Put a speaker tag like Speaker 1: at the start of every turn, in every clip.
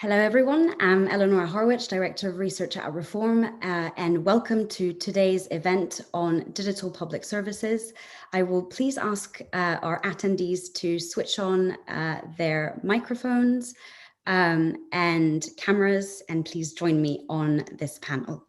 Speaker 1: Hello, everyone. I'm Eleanor Harwich, Director of Research at Reform, and welcome to today's event on digital public services. I will please ask our attendees to switch on their microphones and cameras, and please join me on this panel.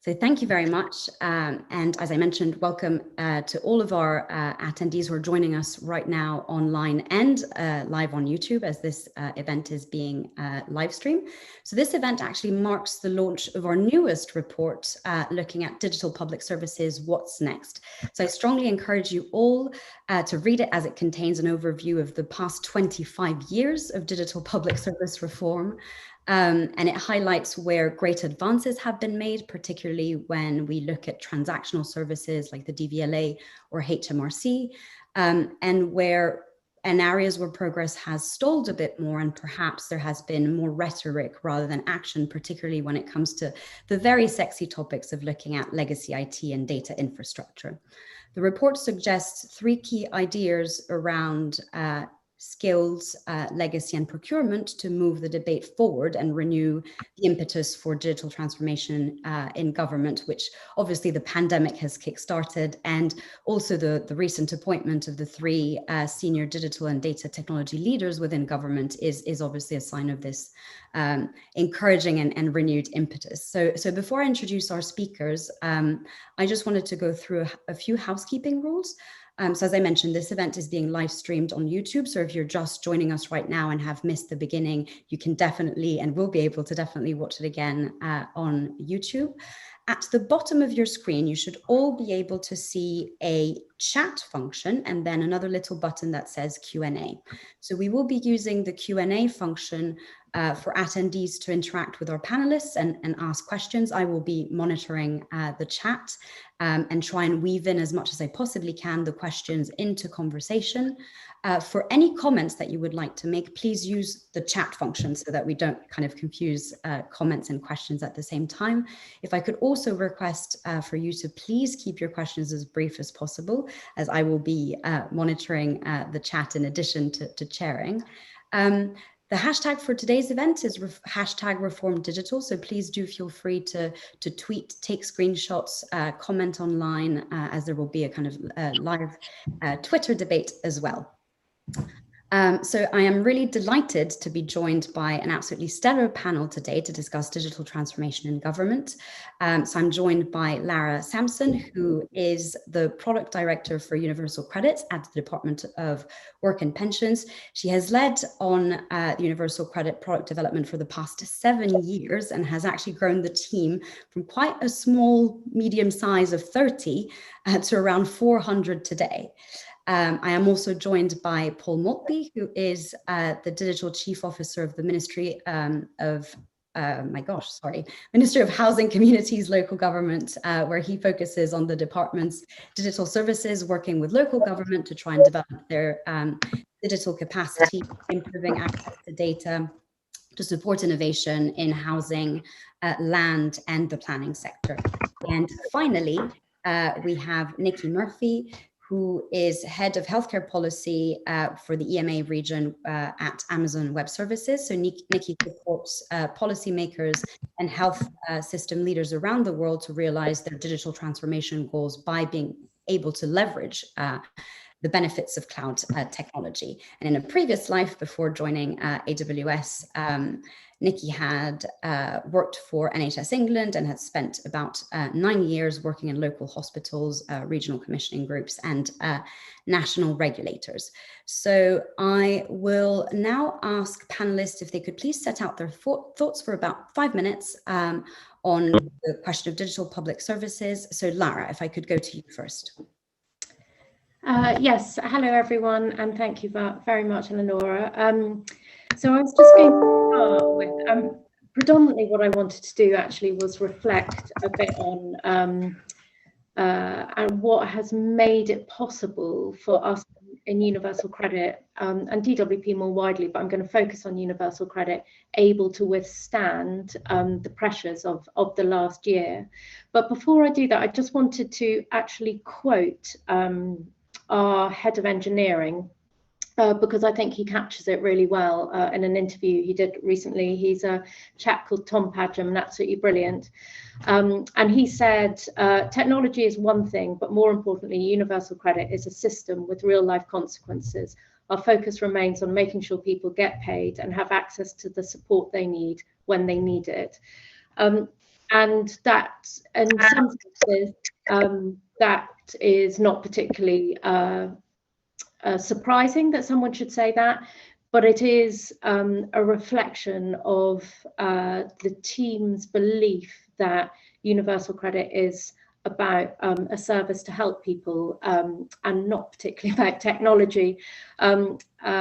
Speaker 1: So thank you very much. And as I mentioned, welcome to all of our attendees who are joining us right now online and live on YouTube, as this event is being live streamed. So this event actually marks the launch of our newest report looking at digital public services, What's Next? So I strongly encourage you all to read it, as it contains an overview of the past 25 years of digital public service reform. And it highlights where great advances have been made, particularly when we look at transactional services like the DVLA or HMRC, and areas where progress has stalled a bit more, and perhaps there has been more rhetoric rather than action, particularly when it comes to the very sexy topics of looking at legacy IT and data infrastructure. The report suggests three key ideas around skills, legacy, and procurement to move the debate forward and renew the impetus for digital transformation in government, which obviously the pandemic has kickstarted, and also the recent appointment of the three senior digital and data technology leaders within government is obviously a sign of this encouraging and renewed impetus. So before I introduce our speakers, I just wanted to go through a few housekeeping rules. So as I mentioned, this event is being live streamed on YouTube. So if you're just joining us right now and have missed the beginning, you can definitely and will be able to definitely watch it again on YouTube. At the bottom of your screen, you should all be able to see a chat function and then another little button that says Q&A. So we will be using the Q&A function for attendees to interact with our panelists and ask questions. I will be monitoring the chat and try and weave in as much as I possibly can the questions into conversation. For any comments that you would like to make, please use the chat function so that we don't kind of confuse comments and questions at the same time. If I could also request for you to please keep your questions as brief as possible, as I will be monitoring the chat in addition to chairing. The hashtag for today's event is #ReformDigital, so please do feel free to tweet, take screenshots, comment online, as there will be a kind of live Twitter debate as well. So I am really delighted to be joined by an absolutely stellar panel today to discuss digital transformation in government. So I'm joined by Lara Sampson, who is the Product Director for Universal Credit at the Department of Work and Pensions. She has led on the Universal Credit product development for the past 7 years and has actually grown the team from quite a small, medium size of 30 to around 400 today. I am also joined by Paul Maltby, who is the Digital Chief Officer of the Ministry Ministry of Housing, Communities, Local Government, where he focuses on the department's digital services, working with local government to try and develop their digital capacity, improving access to data, to support innovation in housing, land, and the planning sector. And finally, we have Nikki Murphy, who is head of healthcare policy for the EMA region at Amazon Web Services. So Nikki supports policymakers and health system leaders around the world to realize their digital transformation goals by being able to leverage the benefits of cloud technology. And in a previous life, before joining AWS, Nikki had worked for NHS England and had spent about 9 years working in local hospitals, regional commissioning groups, and national regulators. So I will now ask panelists if they could please set out their thoughts for about 5 minutes on the question of digital public services. So Lara, if I could go to you first.
Speaker 2: Yes, hello everyone, and thank you very much, Eleonora. So I was just going to start with, predominantly what I wanted to do actually was reflect a bit on what has made it possible for us in Universal Credit and DWP more widely, but I'm going to focus on Universal Credit, able to withstand the pressures of the last year. But before I do that, I just wanted to actually quote our head of engineering, because I think he captures it really well in an interview he did recently. He's a chap called Tom Padgham, and absolutely brilliant. And he said, technology is one thing, but more importantly, universal credit is a system with real life consequences. Our focus remains on making sure people get paid and have access to the support they need when they need it. And that, in some senses, that is not particularly surprising that someone should say that, but it is a reflection of the team's belief that universal credit is about a service to help people and not particularly about technology. That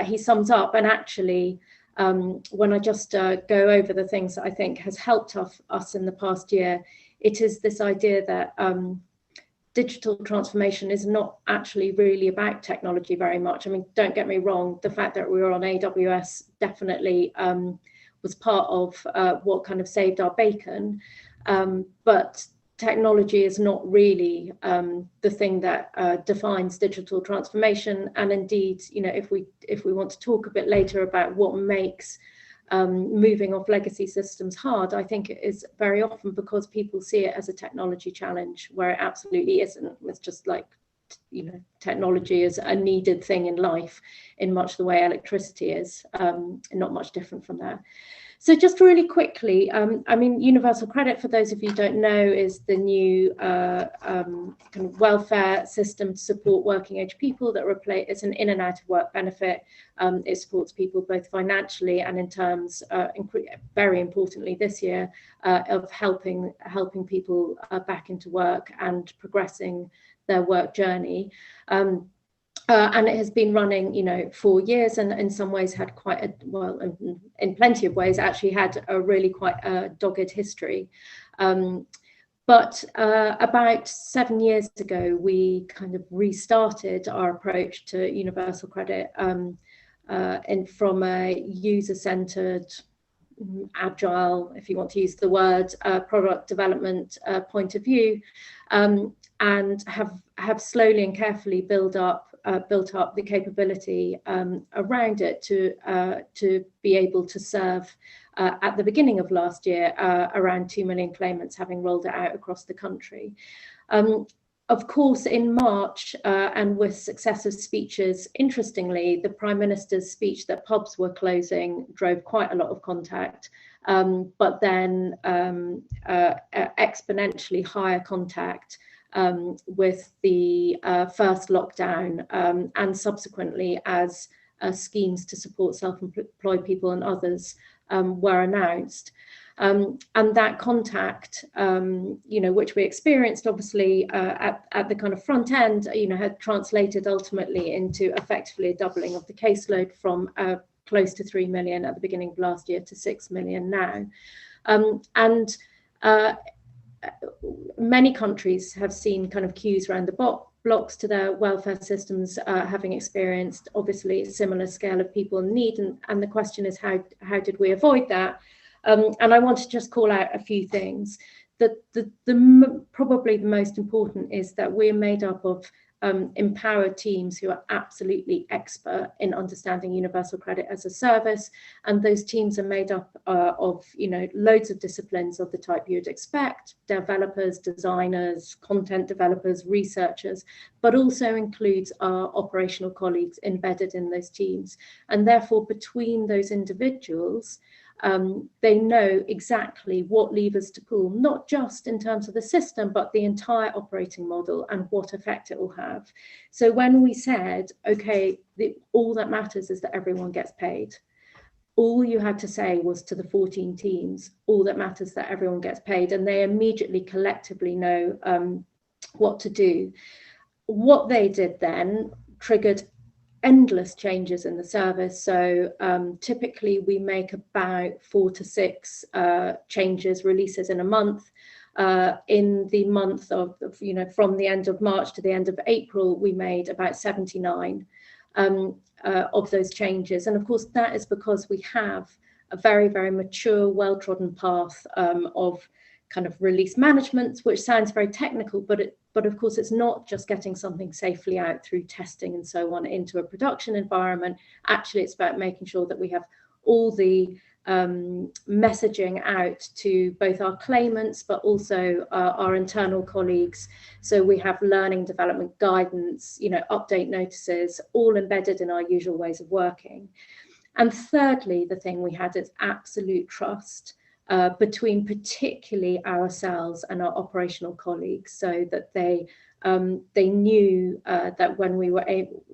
Speaker 2: he sums up. And actually, when I just go over the things that I think has helped us in the past year, it is this idea that digital transformation is not actually really about technology very much. I mean, don't get me wrong, the fact that we were on AWS definitely was part of what kind of saved our bacon, but technology is not really the thing that defines digital transformation. And indeed, you know, if we want to talk a bit later about what makes moving off legacy systems hard, I think it is very often because people see it as a technology challenge, where it absolutely isn't. It's just like, you know, technology is a needed thing in life in much the way electricity is, not much different from that. So just really quickly, I mean, universal credit, for those of you who don't know, is the new kind of welfare system to support working age people that it's an in and out of work benefit. It supports people both financially and in terms, very importantly this year, of helping people back into work and progressing their work journey. And it has been running, you know, for years, and in some ways had quite a, well, in plenty of ways, actually had a really quite a dogged history. But about 7 years ago, we kind of restarted our approach to universal credit and from a user-centered, agile, if you want to use the word, product development point of view, and have slowly and carefully built up the capability around it to be able to serve at the beginning of last year around 2 million claimants, having rolled it out across the country. Of course, in March, and with successive speeches, interestingly, the Prime Minister's speech that pubs were closing drove quite a lot of contact, but then exponentially higher contact with the first lockdown and subsequently as schemes to support self-employed people and others were announced. And that contact, you know, which we experienced obviously at the kind of front end, you know, had translated ultimately into effectively a doubling of the caseload from close to 3 million at the beginning of last year to 6 million now. And many countries have seen kind of queues around the blocks to their welfare systems, having experienced obviously a similar scale of people in need. And the question is, how did we avoid that? And I want to just call out a few things. Probably the most important is that we're made up of empowered teams who are absolutely expert in understanding universal credit as a service, and those teams are made up of, you know, loads of disciplines of the type you'd expect: developers, designers, content developers, researchers, but also includes our operational colleagues embedded in those teams. And therefore, between those individuals, they know exactly what levers to pull, not just in terms of the system, but the entire operating model and what effect it will have. So when we said, okay, all that matters is that everyone gets paid, all you had to say was to the 14 teams, all that matters is that everyone gets paid, and they immediately collectively know what to do. What they did then triggered endless changes in the service. So typically we make about 4 to 6 changes, releases in a month. In the month of, you know, from the end of March to the end of April, we made about 79 of those changes. And of course, that is because we have a very, very mature, well-trodden path of kind of release management, which sounds very technical, but of course it's not just getting something safely out through testing and so on into a production environment. Actually, it's about making sure that we have all the messaging out to both our claimants, but also our internal colleagues. So we have learning development guidance, update notices, all embedded in our usual ways of working. And thirdly, the thing we had is absolute trust between particularly ourselves and our operational colleagues, so that they knew that when we were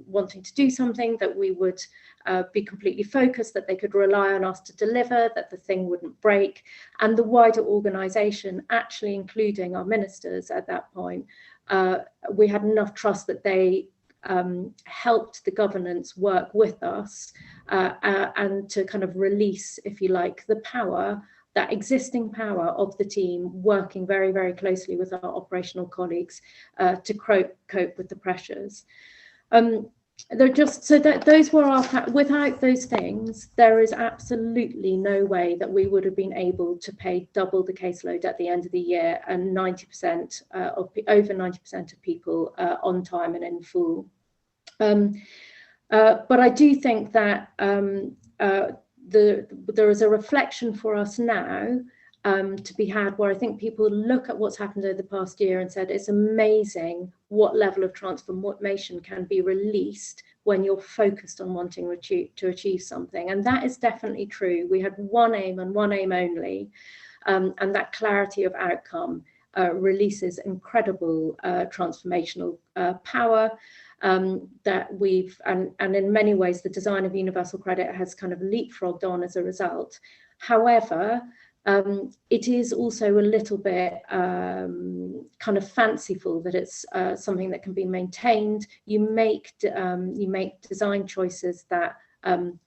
Speaker 2: wanting to do something, that we would be completely focused, that they could rely on us to deliver, that the thing wouldn't break. And the wider organisation, actually including our ministers at that point, we had enough trust that they helped the governance work with us and to kind of release, if you like, the power, that existing power of the team working very, very closely with our operational colleagues to cope with the pressures. They're just so that those were our, without those things, there is absolutely no way that we would have been able to pay double the caseload at the end of the year and 90% of over 90% of people on time and in full. But I do think that there is a reflection for us now to be had, where I think people look at what's happened over the past year and said, it's amazing what level of transformation can be released when you're focused on wanting to achieve something. And that is definitely true. We had one aim and one aim only, and that clarity of outcome releases incredible transformational power. That we've, and in many ways, the design of universal credit has kind of leapfrogged on as a result. However, it is also a little bit kind of fanciful that it's something that can be maintained. You make design choices that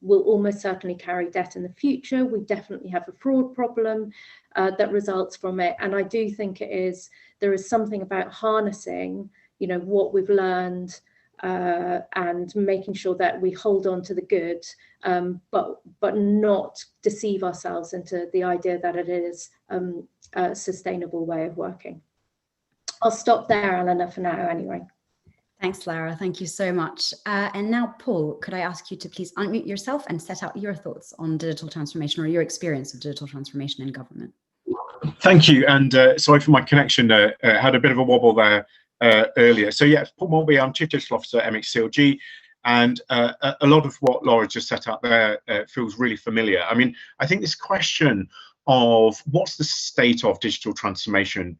Speaker 2: will almost certainly carry debt in the future. We definitely have a fraud problem that results from it. And I do think there is something about harnessing, what we've learned and making sure that we hold on to the good, but not deceive ourselves into the idea that it is a sustainable way of working. I'll stop there, Eleanor, for now anyway.
Speaker 1: Thanks, Lara. Thank you so much. And now, Paul, could I ask you to please unmute yourself and set out your thoughts on digital transformation or your experience of digital transformation in government?
Speaker 3: Thank you. And sorry for my connection. Had a bit of a wobble there earlier. So yeah, Paul Morby, I'm Chief Digital Officer at MHCLG, and a lot of what Laura just set out there feels really familiar. I mean, I think this question of what's the state of digital transformation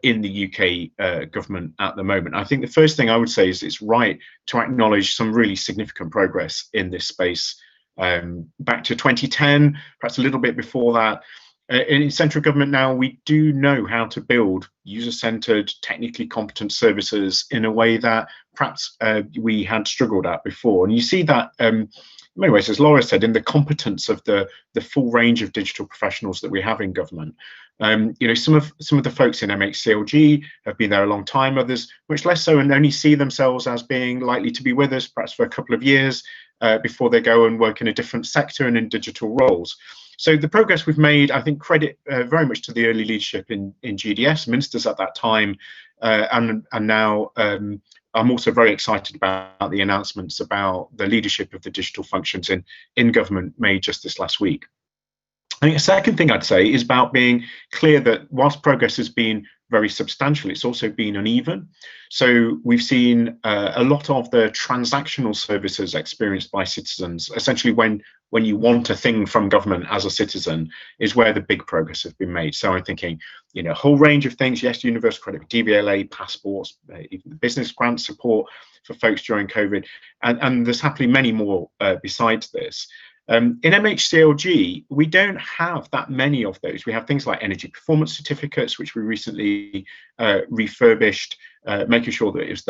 Speaker 3: in the UK government at the moment, I think the first thing I would say is it's right to acknowledge some really significant progress in this space. Back to 2010, perhaps a little bit before that, in central government now, we do know how to build user-centered, technically competent services in a way that perhaps we had struggled at before. And you see that in many ways, as Laura said, in the competence of the full range of digital professionals that we have in government. Some of the folks in MHCLG have been there a long time, others much less so, and only see themselves as being likely to be with us perhaps for a couple of years before they go and work in a different sector and in digital roles. So the progress we've made, I think, credit very much to the early leadership in GDS, ministers at that time, and now I'm also very excited about the announcements about the leadership of the digital functions in government made just this last week. I think a second thing I'd say is about being clear that whilst progress has been very substantial, it's also been uneven. So we've seen a lot of the transactional services experienced by citizens, essentially when you want a thing from government as a citizen, is where the big progress has been made. So I'm thinking, a whole range of things, yes, universal credit, DVLA, passports, even business grant support for folks during COVID, and there's happily many more besides this. In MHCLG, we don't have that many of those. We have things like energy performance certificates, which we recently refurbished, making sure that it was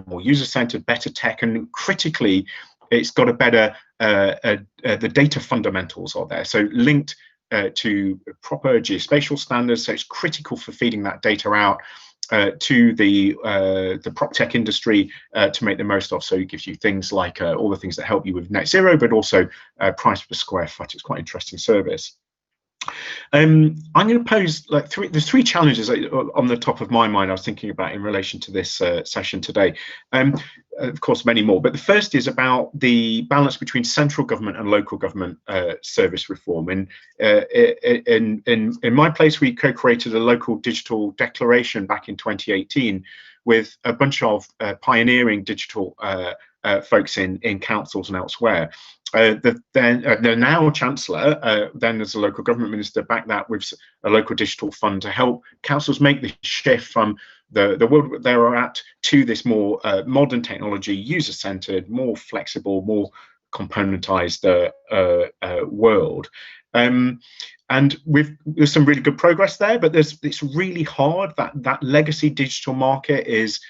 Speaker 3: more user-centered, better tech, and critically, it's got a better, the data fundamentals are there. So linked to proper geospatial standards, so it's critical for feeding that data out to the prop tech industry to make the most of. So it gives you things like all the things that help you with net zero, but also price per square foot. It's quite an interesting service. I'm going to pose like there's three challenges on the top of my mind I was thinking about in relation to this session today. Of course, many more, but the first is about the balance between central government and local government service reform. And in my place, we co-created a local digital declaration back in 2018 with a bunch of pioneering digital folks in councils and elsewhere. The now Chancellor, then as a local government minister, backed that with a local digital fund to help councils make the shift from the world they were at to this more modern technology, user-centered, more flexible, more componentized world. And there's some really good progress there, but it's really hard. That legacy digital market is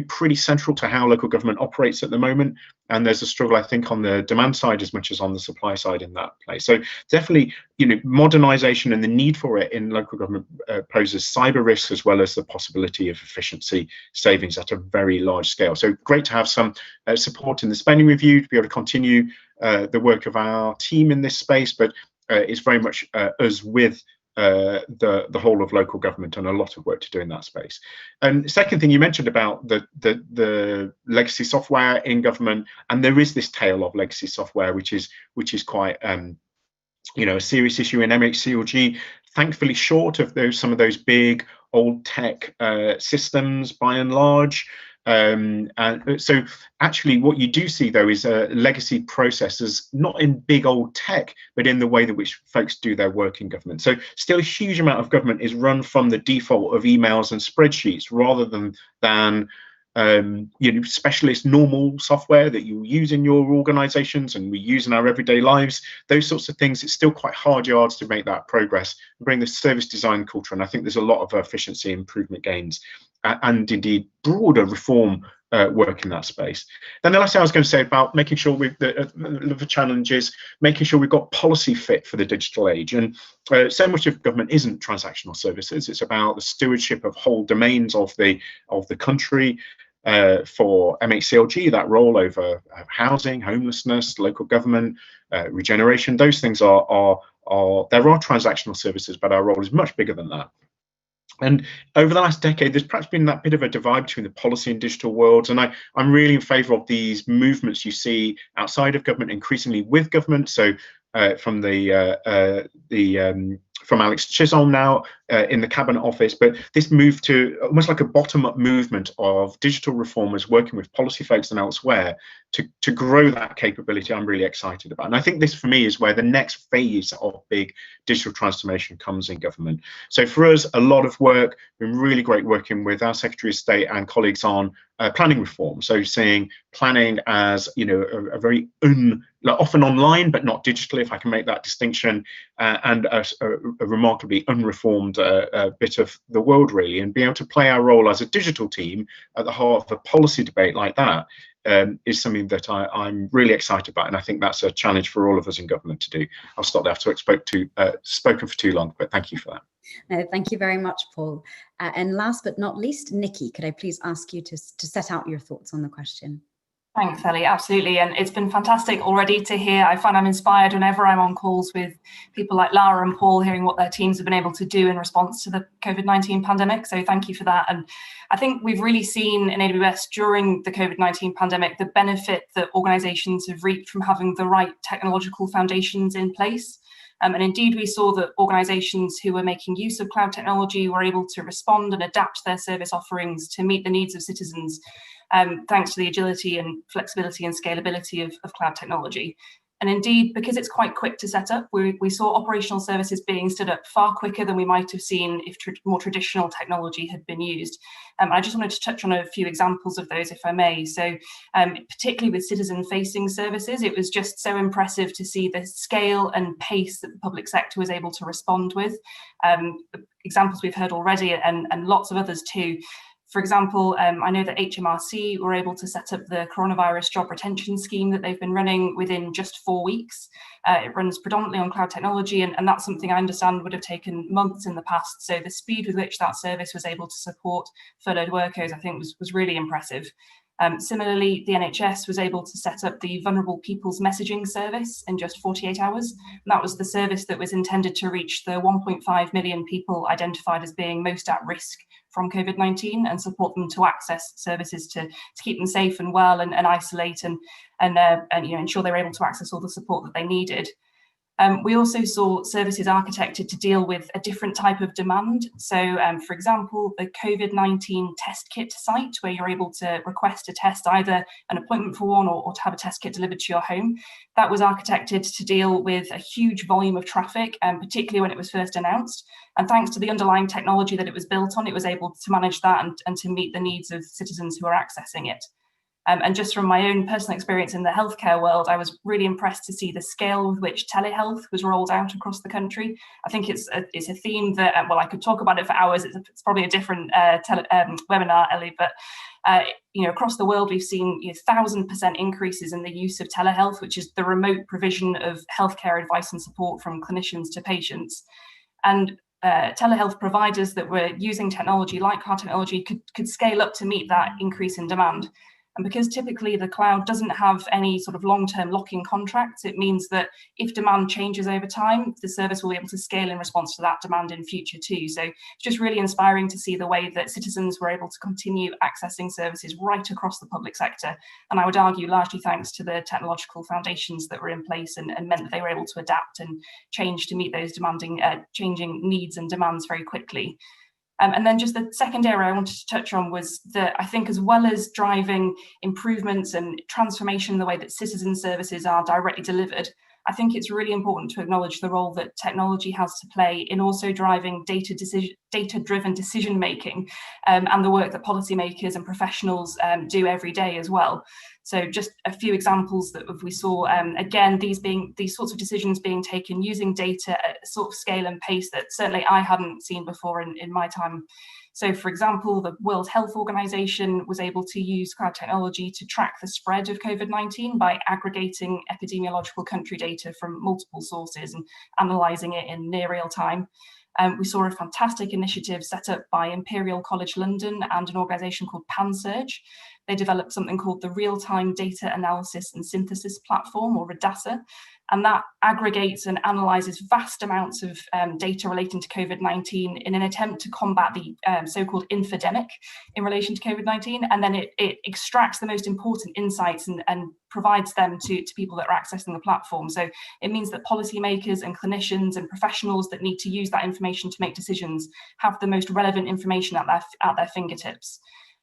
Speaker 3: pretty central to how local government operates at the moment, and there's a struggle, I think, on the demand side as much as on the supply side in that place. So definitely, modernization and the need for it in local government poses cyber risks as well as the possibility of efficiency savings at a very large scale. So great to have some support in the spending review to be able to continue the work of our team in this space, but it's very much us with the whole of local government, and a lot of work to do in that space. And the second thing you mentioned about the legacy software in government, and there is this tail of legacy software which is quite a serious issue in MHCLG. Thankfully, short of some of those big old tech systems by and large. And so actually what you do see though is legacy processes, not in big old tech, but in the way that which folks do their work in government. So still a huge amount of government is run from the default of emails and spreadsheets rather than specialist normal software that you use in your organizations and we use in our everyday lives. Those sorts of things, it's still quite hard yards to make that progress and bring the service design culture. And I think there's a lot of efficiency improvement gains and indeed broader reform work in that space. Then the last thing I was going to say about making sure the challenge is making sure we've got policy fit for the digital age. And so much of government isn't transactional services. It's about the stewardship of whole domains of the country. For MHCLG, that role over housing, homelessness, local government, regeneration, those things there are transactional services, but our role is much bigger than that. And over the last decade, there's perhaps been that bit of a divide between the policy and digital worlds. And I'm really in favour of these movements you see outside of government, increasingly with government. So from from Alex Chisholm now in the Cabinet Office, but this move to almost like a bottom-up movement of digital reformers working with policy folks and elsewhere to grow that capability, I'm really excited about. And I think this, for me, is where the next phase of big digital transformation comes in government. So for us, a lot of work, been really great working with our Secretary of State and colleagues on planning reform. So seeing planning as, a very often online, but not digitally, if I can make that distinction, and a remarkably unreformed bit of the world, really, and being able to play our role as a digital team at the heart of a policy debate like that is something that I'm really excited about, and I think that's a challenge for all of us in government to do. I'll stop there. I've spoken for too long, but thank you for that.
Speaker 1: No, thank you very much, Paul. And last but not least, Nikki, could I please ask you to set out your thoughts on the question?
Speaker 4: Thanks, Ellie. Absolutely. And it's been fantastic already to hear. I find I'm inspired whenever I'm on calls with people like Lara and Paul, hearing what their teams have been able to do in response to the COVID-19 pandemic. So thank you for that. And I think we've really seen in AWS during the COVID-19 pandemic the benefit that organizations have reaped from having the right technological foundations in place. And indeed, we saw that organizations who were making use of cloud technology were able to respond and adapt their service offerings to meet the needs of citizens, thanks to the agility and flexibility and scalability of cloud technology. And indeed, because it's quite quick to set up, we saw operational services being stood up far quicker than we might have seen if more traditional technology had been used. I just wanted to touch on a few examples of those, if I may. So particularly with citizen-facing services, it was just so impressive to see the scale and pace that the public sector was able to respond with. Examples we've heard already, and lots of others too. For example, I know that HMRC were able to set up the coronavirus job retention scheme that they've been running within just 4 weeks. It runs predominantly on cloud technology, and that's something I understand would have taken months in the past. So the speed with which that service was able to support furloughed workers, I think, was really impressive. Similarly, the NHS was able to set up the Vulnerable People's Messaging Service in just 48 hours. And that was the service that was intended to reach the 1.5 million people identified as being most at risk from COVID-19 and support them to access services to keep them safe and well and isolate and ensure they were able to access all the support that they needed. We also saw services architected to deal with a different type of demand. So, for example, the COVID-19 test kit site, where you're able to request a test, either an appointment for one or to have a test kit delivered to your home, that was architected to deal with a huge volume of traffic, particularly when it was first announced. And thanks to the underlying technology that it was built on, it was able to manage that and to meet the needs of citizens who are accessing it. And just from my own personal experience in the healthcare world, I was really impressed to see the scale with which telehealth was rolled out across the country. I think it's a theme that, well, I could talk about it for hours. It's probably a different webinar, Ellie, but across the world, we've seen 1,000% increases in the use of telehealth, which is the remote provision of healthcare advice and support from clinicians to patients. And telehealth providers that were using technology like our technology could scale up to meet that increase in demand. And because typically the cloud doesn't have any sort of long-term lock-in contracts, it means that if demand changes over time, the service will be able to scale in response to that demand in future too. So it's just really inspiring to see the way that citizens were able to continue accessing services right across the public sector. And I would argue largely thanks to the technological foundations that were in place and meant that they were able to adapt and change to meet those changing needs and demands very quickly. And then just the second area I wanted to touch on was that I think as well as driving improvements and transformation in the way that citizen services are directly delivered, I think it's really important to acknowledge the role that technology has to play in also driving data-driven decision-making and the work that policymakers and professionals do every day as well. So just a few examples that we saw, again, these sorts of decisions being taken using data at a sort of scale and pace that certainly I hadn't seen before in my time. So for example, the World Health Organization was able to use cloud technology to track the spread of COVID-19 by aggregating epidemiological country data from multiple sources and analysing it in near real time. We saw a fantastic initiative set up by Imperial College London and an organisation called PanSurge. They developed something called the Real-Time Data Analysis and Synthesis Platform, or RADASA, and that aggregates and analyses vast amounts of data relating to COVID-19 in an attempt to combat the so-called infodemic in relation to COVID-19, and then it extracts the most important insights and provides them to people that are accessing the platform. So it means that policymakers and clinicians and professionals that need to use that information to make decisions have the most relevant information at their fingertips.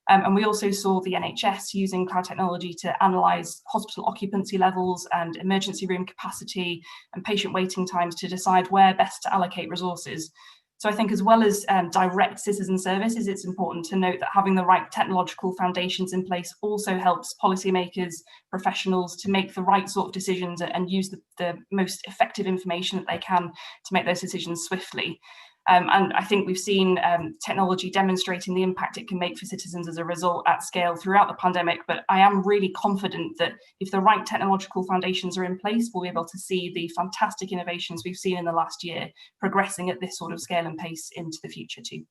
Speaker 4: And we also saw the NHS using cloud technology to analyse hospital occupancy levels and emergency room capacity and patient waiting times to decide where best to allocate resources. So I think as well as direct citizen services, it's important to note that having the right technological foundations in place also helps policymakers, professionals to make the right sort of decisions and use the most effective information that they can to make those decisions swiftly. And I think we've seen technology demonstrating the impact it can make for citizens as a result at scale throughout the pandemic. But I am really confident that if the right technological foundations are in place, we'll be able to see the fantastic innovations we've seen in the last year progressing at this sort of scale and pace into the future too.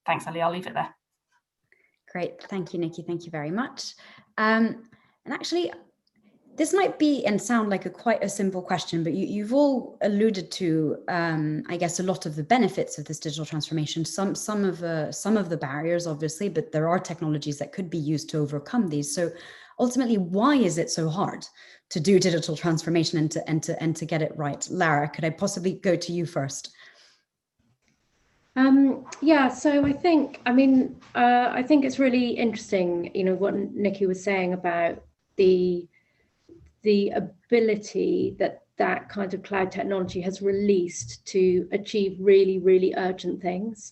Speaker 4: Thanks, Ellie. I'll leave it there.
Speaker 1: Great. Thank you, Nikki. Thank you very much. And actually, this might be and sound like quite a simple question, but you've all alluded to, I guess, a lot of the benefits of this digital transformation. Some of the barriers, obviously, but there are technologies that could be used to overcome these. So, ultimately, why is it so hard to do digital transformation and to get it right? Lara, could I possibly go to you first?
Speaker 2: Yeah, so I think it's really interesting, what Nikki was saying about the ability that kind of cloud technology has released to achieve really, really urgent things.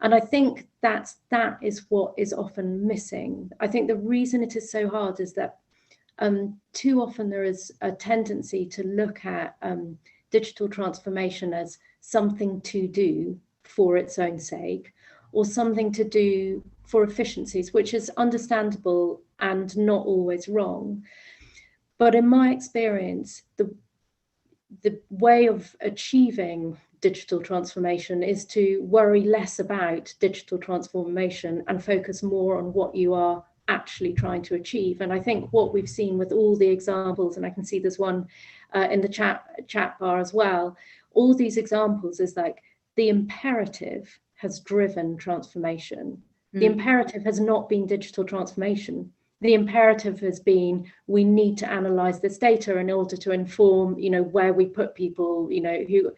Speaker 2: And I think that is what is often missing. I think the reason it is so hard is that too often there is a tendency to look at digital transformation as something to do for its own sake, or something to do for efficiencies, which is understandable and not always wrong. But in my experience, the way of achieving digital transformation is to worry less about digital transformation and focus more on what you are actually trying to achieve. And I think what we've seen with all the examples, and I can see there's one in the chat bar as well, all these examples is like the imperative has driven transformation. The imperative has not been digital transformation. The imperative has been, we need to analyze this data in order to inform, you know, where we put people, you know, who,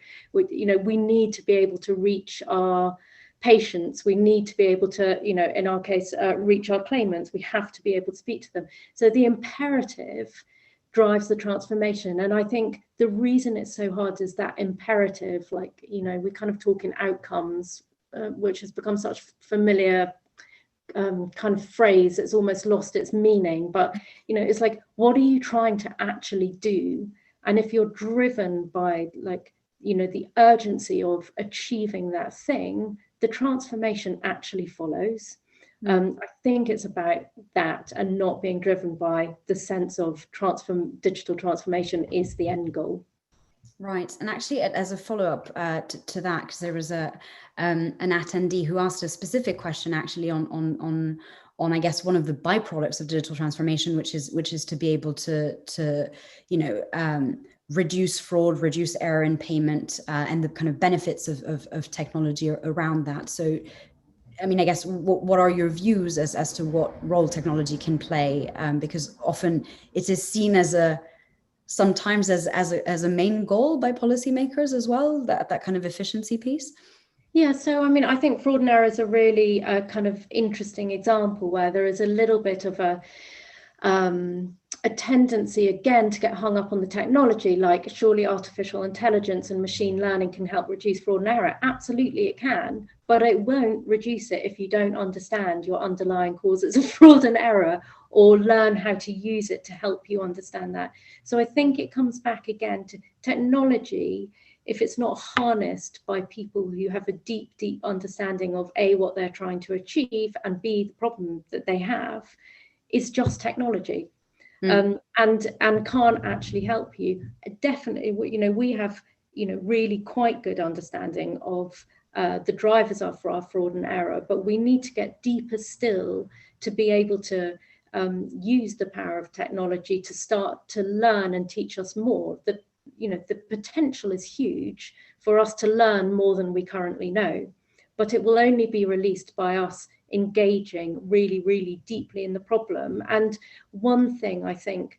Speaker 2: you know, we need to be able to reach our patients. We need to be able to, you know, in our case, reach our claimants. We have to be able to speak to them. So the imperative drives the transformation. And I think the reason it's so hard is that imperative, like, you know, we kind of talk in outcomes, which has become such familiar kind of phrase. It's almost lost its meaning, but you know, it's like, what are you trying to actually do? And if you're driven by, like, you know, the urgency of achieving that thing, the transformation actually follows. I think it's about that, and not being driven by the sense of digital transformation is the end goal.
Speaker 1: Right, and actually, as a follow-up to that, because there was an attendee who asked a specific question, actually on I guess one of the byproducts of digital transformation, which is to be able to you know, reduce fraud, reduce error in payment, and the kind of benefits of technology around that. So, I mean, I guess what are your views as to what role technology can play? Because often it is seen as sometimes as a main goal by policymakers as well, that kind of efficiency piece.
Speaker 2: Yeah, so I mean, I think fraud and error is a really kind of interesting example where there is a little bit of a tendency again to get hung up on the technology, like surely artificial intelligence and machine learning can help reduce fraud and error. Absolutely it can, but it won't reduce it if you don't understand your underlying causes of fraud and error, or learn how to use it to help you understand that. So I think it comes back again to technology. If it's not harnessed by people who have a deep understanding of A, what they're trying to achieve, and B, the problem that they have, is just technology. And can't actually help you. Definitely, you know, we have, you know, really quite good understanding of the drivers are for our fraud and error, but we need to get deeper still to be able to use the power of technology to start to learn and teach us more. That, you know, the potential is huge for us to learn more than we currently know, but it will only be released by us engaging really deeply in the problem. And one thing I think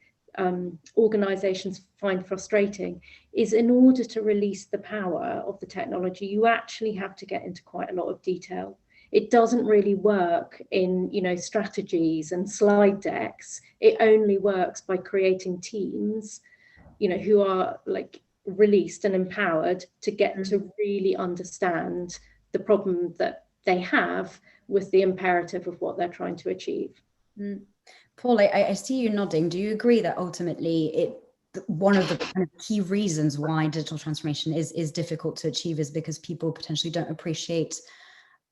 Speaker 2: organizations find frustrating is, in order to release the power of the technology, you actually have to get into quite a lot of detail. It doesn't really work in, you know, strategies and slide decks. It only works by creating teams, you know, who are like released and empowered to get to really understand the problem that they have with the imperative of what they're trying to achieve.
Speaker 1: Paul, I see you nodding. Do you agree that ultimately one of the kind of key reasons why digital transformation is difficult to achieve is because people potentially don't appreciate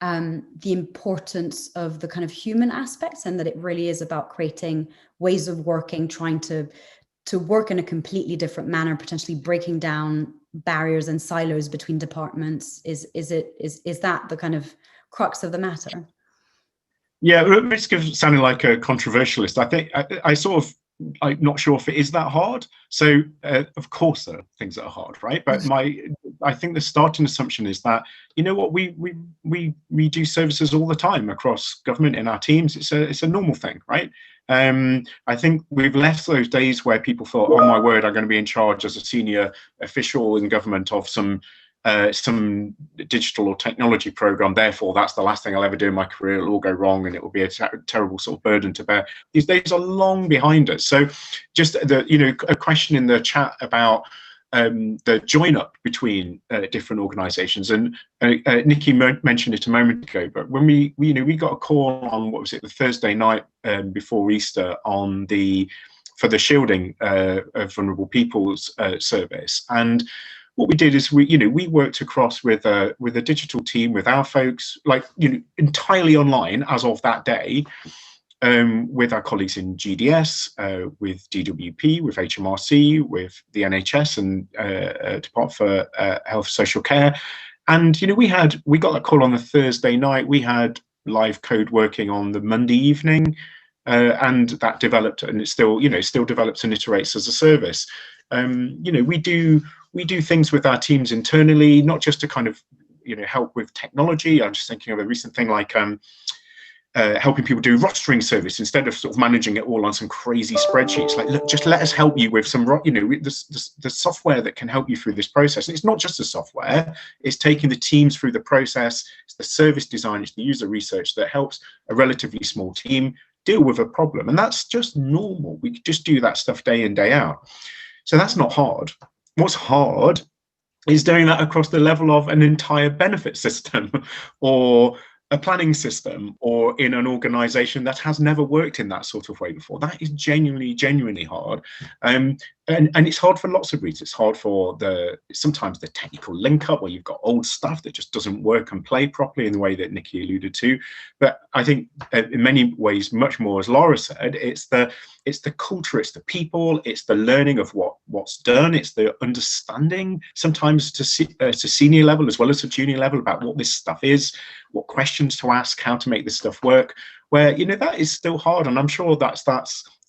Speaker 1: the importance of the kind of human aspects, and that it really is about creating ways of working, trying to work in a completely different manner, potentially breaking down barriers and silos between departments? Is that the kind of crux of the matter?
Speaker 3: Yeah, at risk of sounding like a controversialist, I think I'm not sure if it is that hard. So of course there are things that are hard, right? But I think the starting assumption is that, you know what, we do services all the time across government in our teams. It's a normal thing, right? I think we've left those days where people thought, oh my word, I'm going to be in charge as a senior official in government of some digital or technology program, therefore that's the last thing I'll ever do in my career. It'll all go wrong and it will be a terrible sort of burden to bear. These days are long behind us. So just a question in the chat about the join up between different organizations, and Nikki mentioned it a moment ago, but when we got a call on, what was it, the Thursday night before Easter for the shielding of vulnerable people's service. And what we did is we worked across with a digital team, with our folks, like, entirely online as of that day, with our colleagues in GDS, with DWP, with HMRC, with the NHS and Department for Health Social Care. And we got that call on the Thursday night. We had live code working on the Monday evening. and that developed, and it still, still develops and iterates as a service. We do things with our teams internally, not just to kind of help with technology. I'm just thinking of a recent thing like helping people do rostering service instead of sort of managing it all on some crazy spreadsheets. Like, look, just let us help you with some, the software that can help you through this process. And it's not just the software, it's taking the teams through the process, it's the service design, it's the user research that helps a relatively small team deal with a problem. And that's just normal. We just do that stuff day in, day out. So that's not hard. What's hard is doing that across the level of an entire benefit system or a planning system, or in an organization that has never worked in that sort of way before. That is genuinely hard. And it's hard for lots of reasons. It's hard for sometimes the technical link up, where you've got old stuff that just doesn't work and play properly in the way that Nikki alluded to. But I think in many ways, much more, as Laura said, it's the culture, it's the people, it's the learning of what's done, it's the understanding sometimes to senior level as well as to junior level about what this stuff is, what questions to ask, how to make this stuff work, where that is still hard. And I'm sure that's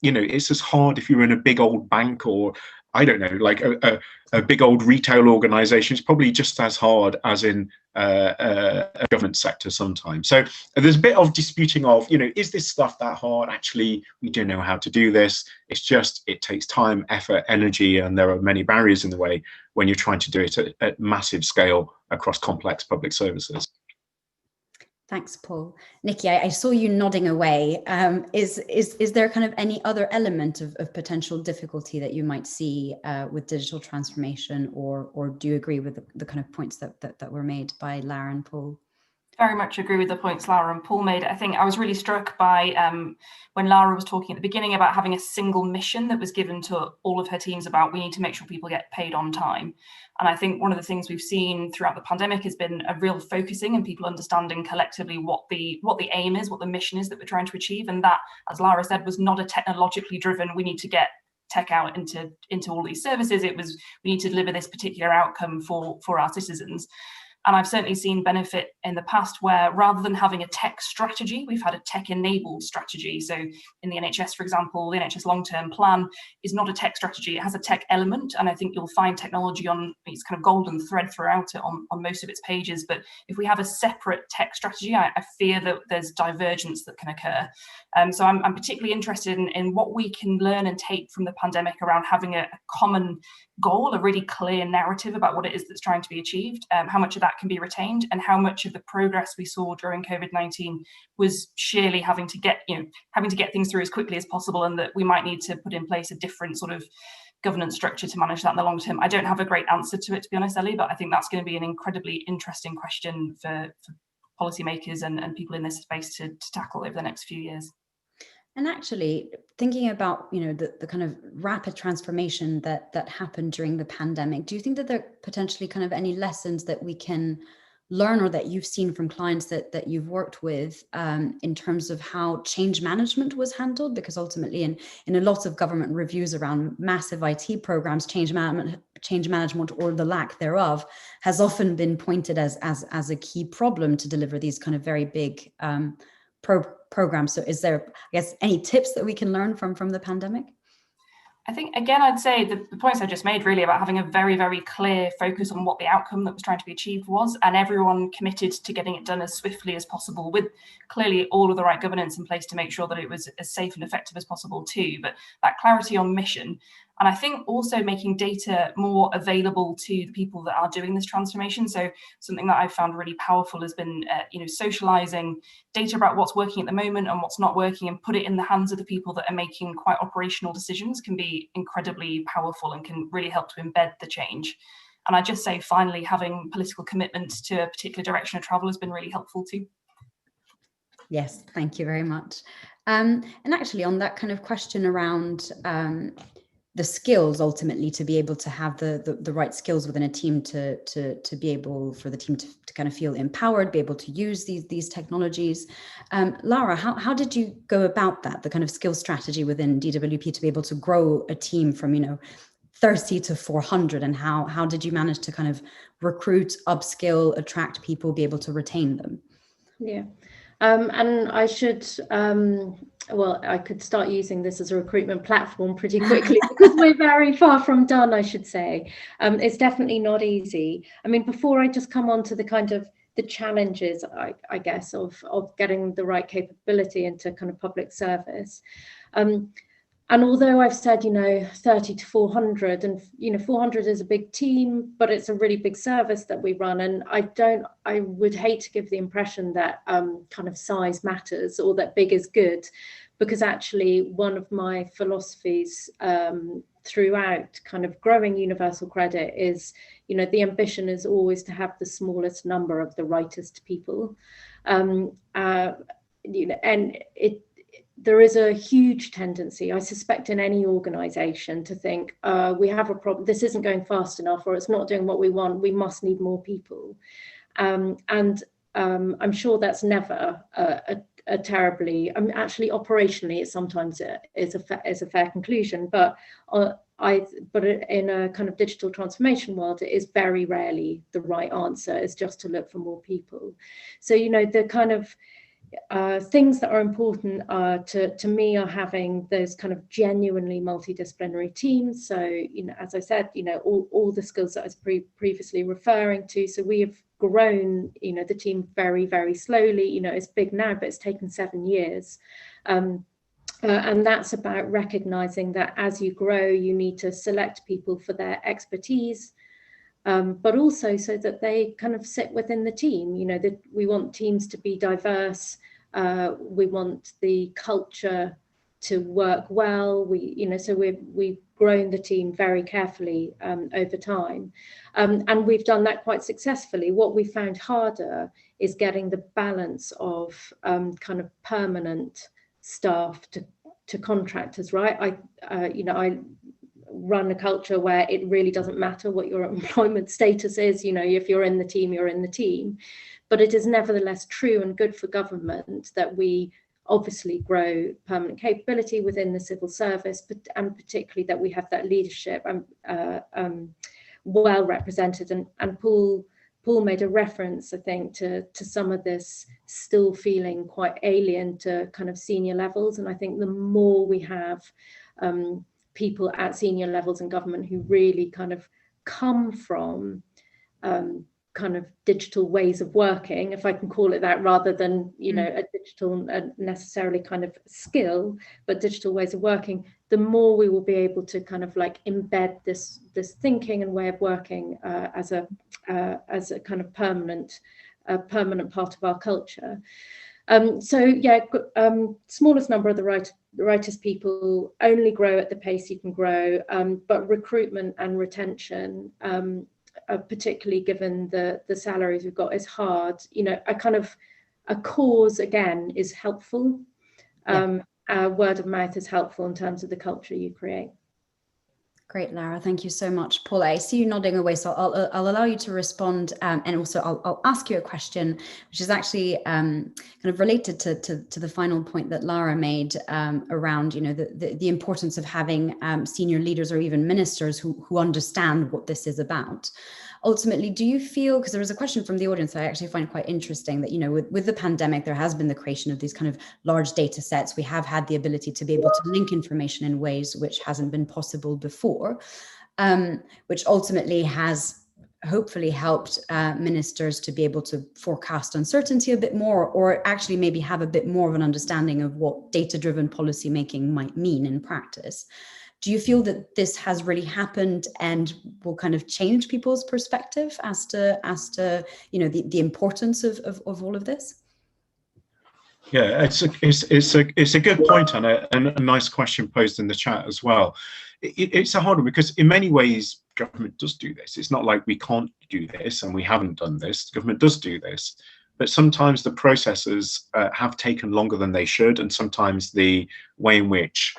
Speaker 3: it's as hard if you're in a big old bank, or I don't know, like a big old retail organization. It's probably just as hard as in a government sector sometimes. So there's a bit of disputing of, is this stuff that hard? Actually, we do know how to do this. It's just, it takes time, effort, energy, and there are many barriers in the way when you're trying to do it at massive scale across complex public services.
Speaker 1: Thanks, Paul. Nikki, I saw you nodding away. Is there kind of any other element of potential difficulty that you might see with digital transformation, or do you agree with the kind of points that were made by Lara and Paul?
Speaker 4: Very much agree with the points Lara and Paul made. I think I was really struck by when Lara was talking at the beginning about having a single mission that was given to all of her teams about, we need to make sure people get paid on time. And I think one of the things we've seen throughout the pandemic has been a real focusing and people understanding collectively what the aim is, what the mission is that we're trying to achieve. And that, as Lara said, was not a technologically driven, we need to get tech out into all these services. It was, we need to deliver this particular outcome for our citizens. And I've certainly seen benefit in the past where, rather than having a tech strategy, we've had a tech-enabled strategy. So in the NHS, for example, the NHS long-term plan is not a tech strategy. It has a tech element. And I think you'll find technology on its kind of golden thread throughout it on most of its pages. But if we have a separate tech strategy, I fear that there's divergence that can occur. So I'm particularly interested in what we can learn and take from the pandemic around having a common goal, a really clear narrative about what it is that's trying to be achieved, how much of that can be retained, and how much of the progress we saw during COVID-19 was sheerly having to get things through as quickly as possible, and that we might need to put in place a different sort of governance structure to manage that in the long term. I don't have a great answer to it, to be honest, Ellie, but I think that's going to be an incredibly interesting question for policymakers and people in this space to tackle over the next few years.
Speaker 1: And actually, thinking about the kind of rapid transformation that happened during the pandemic, do you think that there are potentially kind of any lessons that we can learn, or that you've seen from clients that you've worked with, in terms of how change management was handled? Because ultimately, in a lot of government reviews around massive IT programs, change management or the lack thereof has often been pointed as a key problem to deliver these kind of very big programs. So is there, I guess, any tips that we can learn from the pandemic?
Speaker 4: I think, again, I'd say the points I just made really about having a very, very clear focus on what the outcome that was trying to be achieved was, and everyone committed to getting it done as swiftly as possible, with clearly all of the right governance in place to make sure that it was as safe and effective as possible too. But that clarity on mission, and I think also making data more available to the people that are doing this transformation. So something that I've found really powerful has been, socializing data about what's working at the moment and what's not working, and put it in the hands of the people that are making quite operational decisions, can be incredibly powerful and can really help to embed the change. And I just say, finally, having political commitment to a particular direction of travel has been really helpful too.
Speaker 1: Yes, thank you very much. And actually, on that kind of question around the skills, ultimately, to be able to have the right skills within a team to be able for the team to kind of feel empowered, be able to use these technologies. Lara, how did you go about that, the kind of skills strategy within DWP to be able to grow a team from 30 to 400, and how did you manage to kind of recruit, upskill, attract people, be able to retain them?
Speaker 2: Yeah. And I should well, I could start using this as a recruitment platform pretty quickly because we're very far from done, I should say. It's definitely not easy. I mean, before I just come on to the kind of the challenges, I guess, of getting the right capability into kind of public service. And although I've said, 30 to 400, and 400 is a big team, but it's a really big service that we run. And I would hate to give the impression that kind of size matters or that big is good, because actually one of my philosophies throughout kind of growing universal credit is, the ambition is always to have the smallest number of the rightest people. And there is a huge tendency, I suspect, in any organization to think we have a problem, this isn't going fast enough, or it's not doing what we want, we must need more people. And I'm sure that's never a terribly, actually operationally it sometimes is a fair conclusion, but in a kind of digital transformation world, it is very rarely the right answer, is just to look for more people. So, the kind of things that are important to me are having those kind of genuinely multidisciplinary teams. So, as I said, all the skills that I was previously referring to. So we have grown, the team very, very slowly. It's big now, but it's taken 7 years. And that's about recognizing that as you grow, you need to select people for their expertise, but also so that they kind of sit within the team. That we want teams to be diverse. We want the culture to work well. So we've grown the team very carefully over time, and we've done that quite successfully. What we found harder is getting the balance of kind of permanent staff to contractors, right? I run a culture where it really doesn't matter what your employment status is. If you're in the team, you're in the team. But it is nevertheless true and good for government that we obviously grow permanent capability within the civil service, and particularly that we have that leadership well represented. And Paul made a reference, I think, to some of this still feeling quite alien to kind of senior levels. And I think the more we have people at senior levels in government who really kind of come from kind of digital ways of working, if I can call it that, rather than a digital necessarily kind of skill, but digital ways of working, the more we will be able to kind of like embed this thinking and way of working as a kind of permanent part of our culture. Smallest number of the rightest people, only grow at the pace you can grow, but recruitment and retention, particularly given the salaries we've got, is hard. A cause again is helpful. Word of mouth is helpful in terms of the culture you create.
Speaker 1: Great, Lara. Thank you so much. Paul, I see you nodding away, so I'll allow you to respond, and also I'll ask you a question, which is actually kind of related to the final point that Lara made around, the importance of having senior leaders or even ministers who understand what this is about. Ultimately, do you feel, because there was a question from the audience that I actually find quite interesting, that, with the pandemic, there has been the creation of these kind of large data sets. We have had the ability to be able to link information in ways which hasn't been possible before, which ultimately has hopefully helped ministers to be able to forecast uncertainty a bit more, or actually maybe have a bit more of an understanding of what data-driven policy making might mean in practice. Do you feel that this has really happened and will kind of change people's perspective as to the importance of all of this?
Speaker 3: Yeah, it's a good point, Anna, and a nice question posed in the chat as well. It's a hard one because in many ways government does do this. It's not like we can't do this and we haven't done this. Government does do this, but sometimes the processes have taken longer than they should, and sometimes the way in which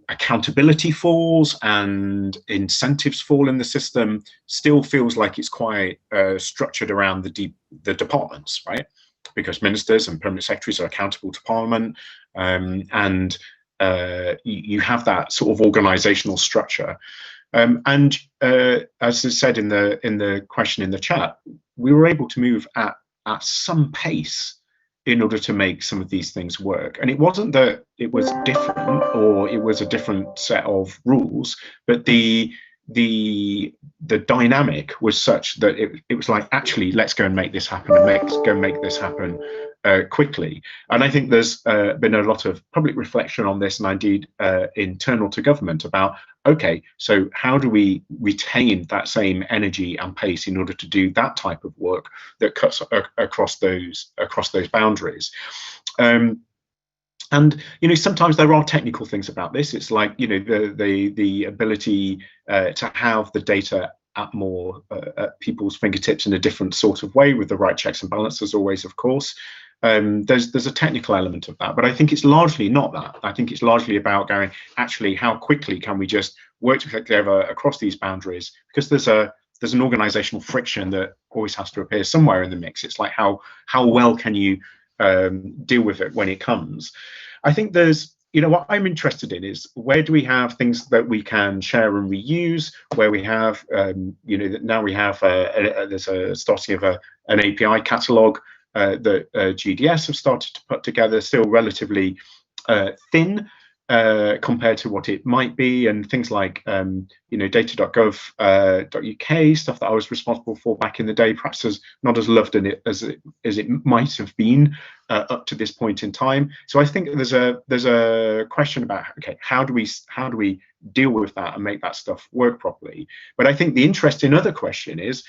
Speaker 3: accountability falls and incentives fall in the system still feels like it's quite structured around the departments, right? Because ministers and permanent secretaries are accountable to Parliament, and you have that sort of organisational structure. And as I said in the question in the chat, we were able to move at some pace in order to make some of these things work. And it wasn't that it was different or it was a different set of rules, but the dynamic was such that it was like, actually, let's go and make this happen, and let's go and make this happen quickly. And I think there's been a lot of public reflection on this, and indeed internal to government, about, okay, so how do we retain that same energy and pace in order to do that type of work that cuts across those boundaries? And sometimes there are technical things about this. It's like the ability to have the data at more at people's fingertips in a different sort of way, with the right checks and balances always, of course. There's a technical element of that, but I think it's largely not that. I think it's largely about going, actually, how quickly can we just work together across these boundaries? Because there's an organizational friction that always has to appear somewhere in the mix. It's like, how well can you deal with it when it comes? I think there's, what I'm interested in is, where do we have things that we can share and reuse, where we have, now we have, there's a starting of an API catalog that GDS have started to put together, still relatively thin compared to what it might be, and things like data.gov.uk, stuff that I was responsible for back in the day, perhaps as not as loved in it as it might have been up to this point in time. So I think there's a question about, okay, how do we deal with that and make that stuff work properly? But I think the interesting other question is,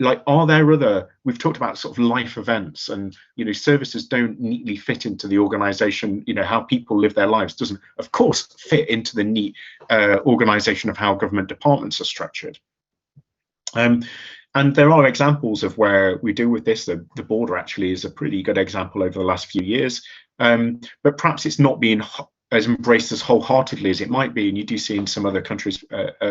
Speaker 3: like, are there other, we've talked about sort of life events, and services don't neatly fit into the organization. How people live their lives doesn't, of course, fit into the neat organization of how government departments are structured. And there are examples of where we deal with this. The border actually is a pretty good example over the last few years, but perhaps it's not being as embraced as wholeheartedly as it might be, and you do see in some other countries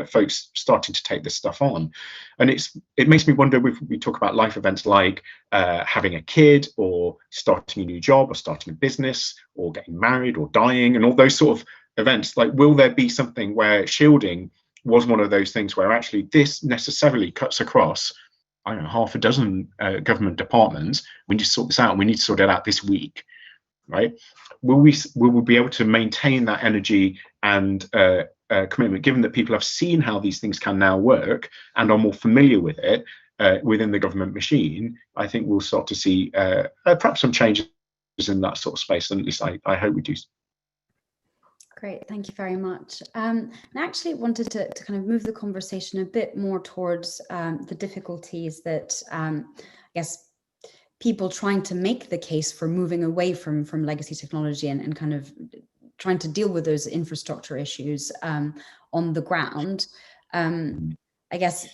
Speaker 3: folks starting to take this stuff on. And it makes me wonder, if we talk about life events like having a kid, or starting a new job, or starting a business, or getting married, or dying, and all those sort of events, like, will there be something where shielding was one of those things where actually this necessarily cuts across, I don't know, half a dozen government departments? We need to sort this out, and we need to sort it out this week, right? Will we be able to maintain that energy and commitment, given that people have seen how these things can now work and are more familiar with it within the government machine? I think we'll start to see perhaps some changes in that sort of space, and at least I hope we do.
Speaker 1: Great, thank you very much. I actually wanted to kind of move the conversation a bit more towards the difficulties that I guess people trying to make the case for moving away from legacy technology and kind of trying to deal with those infrastructure issues on the ground. I guess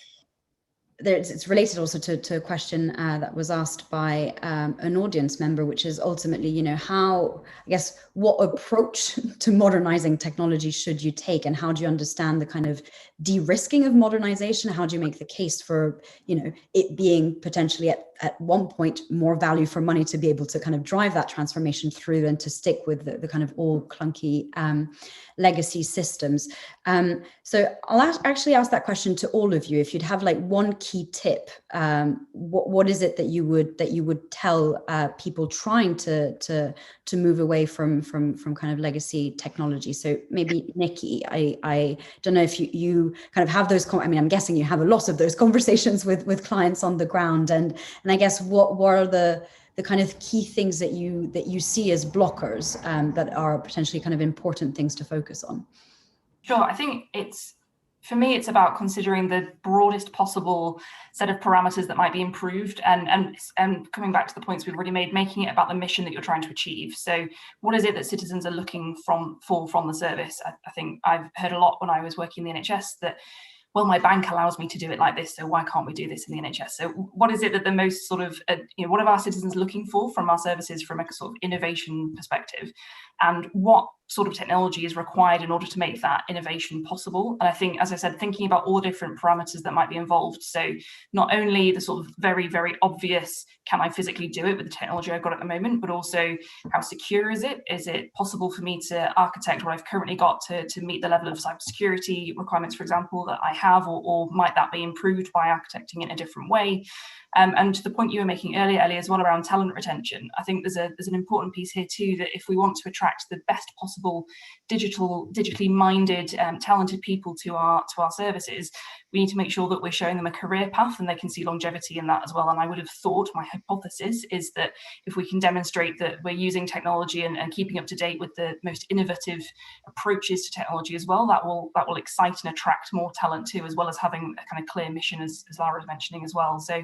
Speaker 1: it's related also to a question that was asked by an audience member, which is ultimately, how, I guess, what approach to modernizing technology should you take, and how do you understand the kind of de-risking of modernization? How do you make the case for, it being potentially at one point more value for money to be able to kind of drive that transformation through than to stick with the kind of all clunky legacy systems? So I'll actually ask that question to all of you. If you'd have like one key tip, what is it that you would tell people trying to move away from kind of legacy technology? So maybe Nikki, I don't know if you kind of have those. I mean, I'm guessing you have a lot of those conversations with clients on the ground, and I guess what are the kind of key things that you see as blockers that are potentially kind of important things to focus on?
Speaker 4: Sure, I think for me, it's about considering the broadest possible set of parameters that might be improved, and coming back to the points we've already made, making it about the mission that you're trying to achieve. So what is it that citizens are looking from the service? I think I've heard a lot when I was working in the NHS that, well, my bank allows me to do it like this, so why can't we do this in the NHS? So what is it that the most sort of, what are our citizens looking for from our services from a sort of innovation perspective? And what sort of technology is required in order to make that innovation possible. And I think, as I said, thinking about all the different parameters that might be involved. So not only the sort of very, very obvious, can I physically do it with the technology I've got at the moment, but also how secure is it? Is it possible for me to architect what I've currently got to meet the level of cybersecurity requirements, for example, that I have, or might that be improved by architecting it in a different way? And to the point you were making earlier, Ellie, as well around talent retention, I think there's an important piece here too, that if we want to attract the best possible digitally minded, talented people to our services, we need to make sure that we're showing them a career path and they can see longevity in that as well. And I would have thought, my hypothesis is that if we can demonstrate that we're using technology and keeping up to date with the most innovative approaches to technology as well, that will excite and attract more talent too, as well as having a kind of clear mission, as Lara was mentioning as well. So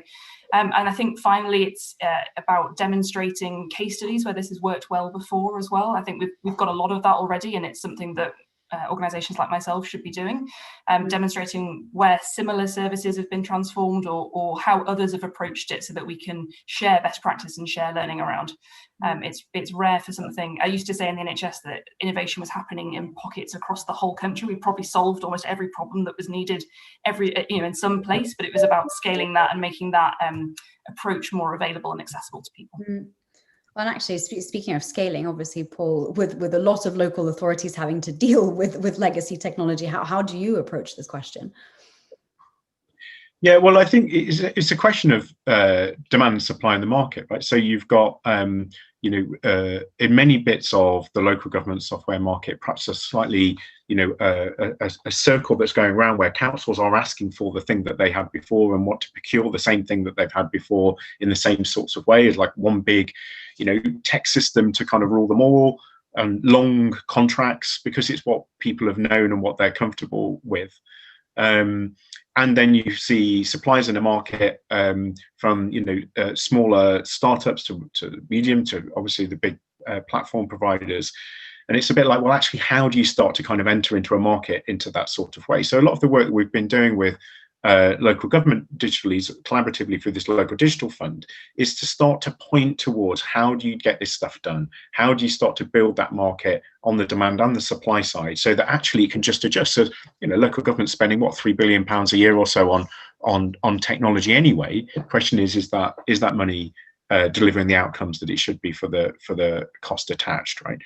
Speaker 4: and I think finally it's about demonstrating case studies where this has worked well before as well. I think we've got a lot of that already, and it's something that organisations like myself should be doing, demonstrating where similar services have been transformed or how others have approached it, so that we can share best practice and share learning around. It's rare for something. I used to say in the NHS that innovation was happening in pockets across the whole country. We probably solved almost every problem that was needed in some place, but it was about scaling that and making that approach more available and accessible to people.
Speaker 1: Well, and actually, speaking of scaling, obviously, Paul, with a lot of local authorities having to deal with legacy technology, how do you approach this question?
Speaker 3: Yeah, well, I think it's a question of demand and supply in the market, right? So you've got, in many bits of the local government software market, perhaps a slightly, a circle that's going around where councils are asking for the thing that they had before and want to procure the same thing that they've had before in the same sorts of ways, like one big, tech system to kind of rule them all, and long contracts because it's what people have known and what they're comfortable with. And then you see suppliers in the market, from smaller startups to medium to obviously the big platform providers. And it's a bit like, well, actually, how do you start to kind of enter into a market into that sort of way? So a lot of the work that we've been doing with local government digitally, collaboratively through this local digital fund, is to start to point towards how do you get this stuff done? How do you start to build that market on the demand and the supply side, so that actually it can just adjust? So, local government spending what, £3 billion a year or so on technology anyway. The question is that money delivering the outcomes that it should be for the cost attached, right?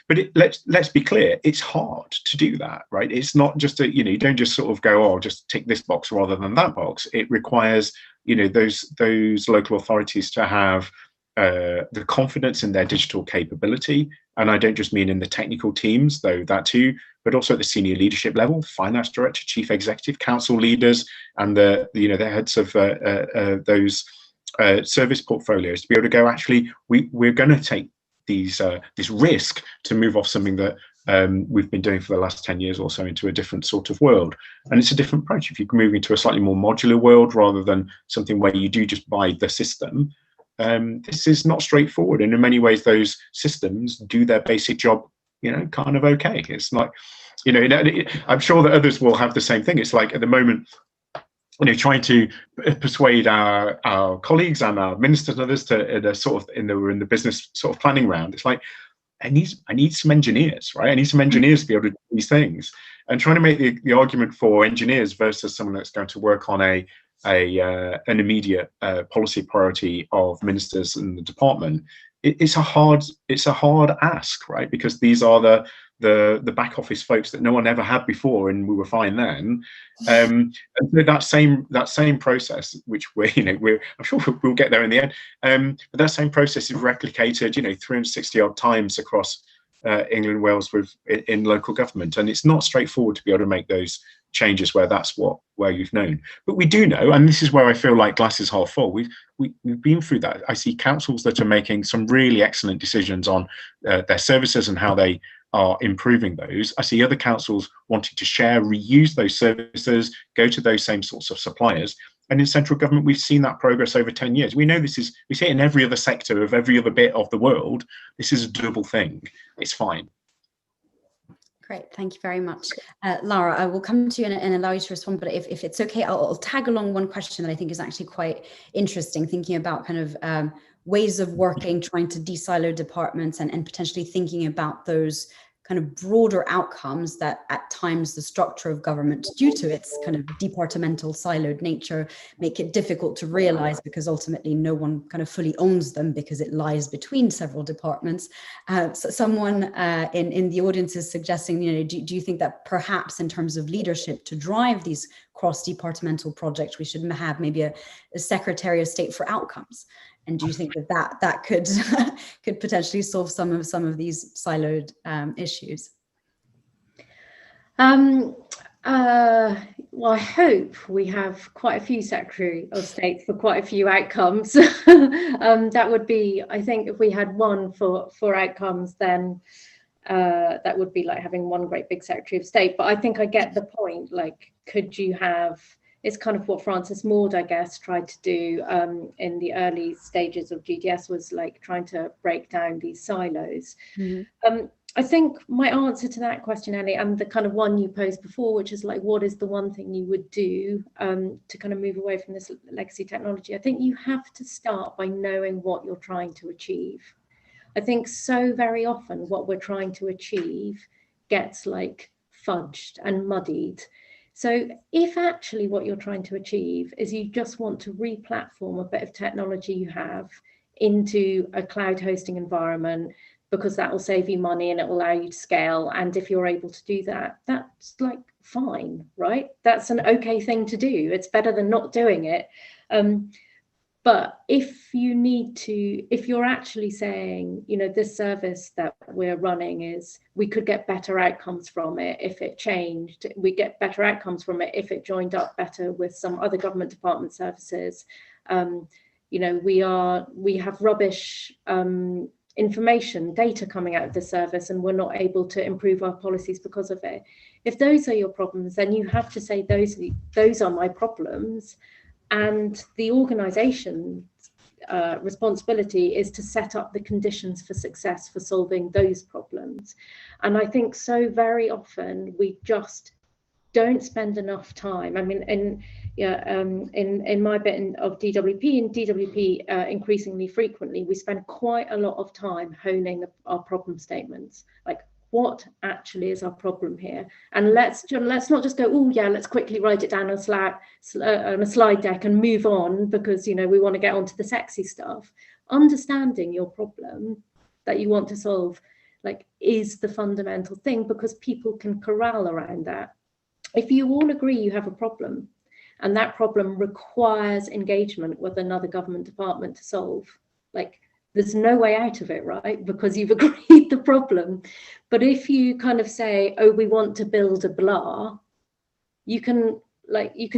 Speaker 3: But let's be clear, it's hard to do that, right? It's not just you don't just sort of go, oh, just tick this box rather than that box. It requires, those local authorities to have the confidence in their digital capability. And I don't just mean in the technical teams, though that too, but also at the senior leadership level, finance director, chief executive, council leaders, and the heads of those service portfolios to be able to go, actually, we're going to take this risk to move off something that we've been doing for the last 10 years or so into a different sort of world. And it's a different approach. If you can move into a slightly more modular world rather than something where you do just buy the system, this is not straightforward. And in many ways, those systems do their basic job, kind of okay. It's like, I'm sure that others will have the same thing. It's like at the moment, trying to persuade our colleagues and our ministers and others to sort of in the business sort of planning round. It's like, I need some engineers, right? I need some engineers to be able to do these things. And trying to make the argument for engineers versus someone that's going to work on an immediate policy priority of ministers in the department, it's a hard ask, right? Because these are the back office folks that no one ever had before, and we were fine then. And so that same process, which I'm sure we'll get there in the end. But that same process is replicated, 360 odd times across England, Wales, in local government, and it's not straightforward to be able to make those changes where that's where you've known. But we do know, and this is where I feel like glass is half full. We've been through that. I see councils that are making some really excellent decisions on their services and how they are improving those. I see other councils wanting to share, reuse those services, go to those same sorts of suppliers. And in central government, we've seen that progress over 10 years. We know we see it in every other sector of every other bit of the world. This is a doable thing. It's fine.
Speaker 1: Great, thank you very much. Lara, I will come to you and allow you to respond, but if it's okay, I'll tag along one question that I think is actually quite interesting, thinking about kind of ways of working, trying to de-silo departments and potentially thinking about those kind of broader outcomes that at times the structure of government, due to its kind of departmental siloed nature, make it difficult to realize, because ultimately no one kind of fully owns them because it lies between several departments. So someone in the audience is suggesting, do you think that perhaps in terms of leadership to drive these cross-departmental projects, we should have maybe a Secretary of State for Outcomes? And do you think that could could potentially solve some of these siloed issues?
Speaker 2: Well, I hope we have quite a few Secretary of States for quite a few outcomes. That would be, I think, if we had one for outcomes, then that would be like having one great big Secretary of State. But I think I get the point. Like, could you have? It's kind of what Francis Maud, I guess, tried to do in the early stages of GDS, was like trying to break down these silos. Mm-hmm. I think my answer to that question, Ellie, and the kind of one you posed before, which is like, what is the one thing you would do to kind of move away from this legacy technology? I think you have to start by knowing what you're trying to achieve. I think so very often what we're trying to achieve gets like fudged and muddied. So if actually what you're trying to achieve is you just want to re-platform a bit of technology you have into a cloud hosting environment, because that will save you money and it will allow you to scale. And if you're able to do that, that's like fine, right? That's an okay thing to do. It's better than not doing it. But if you're actually saying, this service that we're running we could get better outcomes from it if it changed, we get better outcomes from it if it joined up better with some other government department services. We have rubbish information, data coming out of the service, and we're not able to improve our policies because of it. If those are your problems, then you have to say those are my problems. And the organization's responsibility is to set up the conditions for success for solving those problems. And I think so very often we just don't spend enough time. I mean, in my bit of DWP, increasingly frequently, we spend quite a lot of time honing our problem statements. Like, what actually is our problem here? And let's not just go, oh yeah, let's quickly write it down on a slide deck and move on, because we want to get onto the sexy stuff. Understanding your problem that you want to solve, like, is the fundamental thing, because people can corral around that. If you all agree you have a problem, and that problem requires engagement with another government department to solve, like, there's no way out of it, right? Because you've agreed the problem. But if you kind of say, oh, we want to build a blah, you can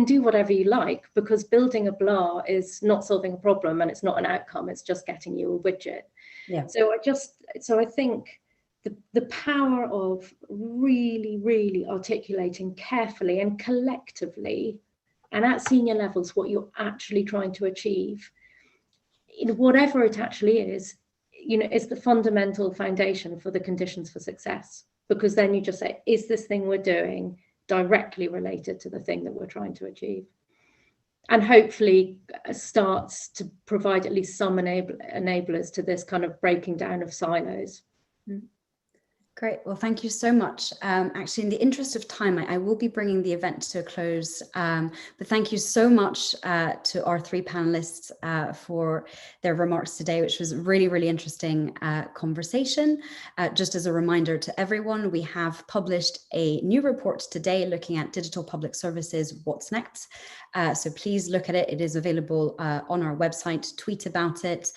Speaker 2: do whatever you like, because building a blah is not solving a problem, and it's not an outcome, it's just getting you a widget. Yeah. So I think the power of really, really articulating carefully and collectively and at senior levels what you're actually trying to achieve, whatever it actually is, is the fundamental foundation for the conditions for success. Because then you just say, is this thing we're doing directly related to the thing that we're trying to achieve? And hopefully starts to provide at least some enablers to this kind of breaking down of silos.
Speaker 1: Great. Well, thank you so much. Actually, in the interest of time, I will be bringing the event to a close. But thank you so much to our three panelists for their remarks today, which was really, really interesting conversation. Just as a reminder to everyone, we have published a new report today looking at digital public services, what's next. So please look at it. It is available on our website, tweet about it.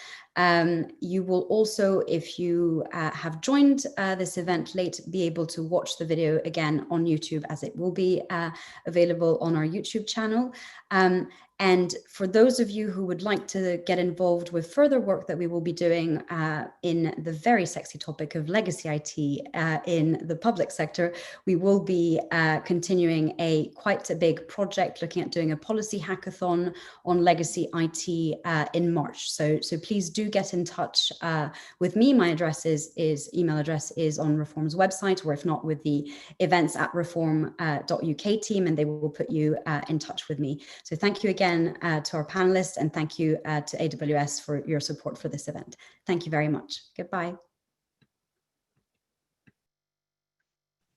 Speaker 1: You will also, if you have joined this event late, be able to watch the video again on YouTube, as it will be available on our YouTube channel. And for those of you who would like to get involved with further work that we will be doing in the very sexy topic of legacy IT in the public sector, we will be continuing quite a big project looking at doing a policy hackathon on legacy IT in March. So please do get in touch with me. My email address is on Reform's website, or if not, with the events@reform.uk team, and they will put you in touch with me. So thank you again again to our panelists, and thank you to AWS for your support for this event. Thank you very much. Goodbye.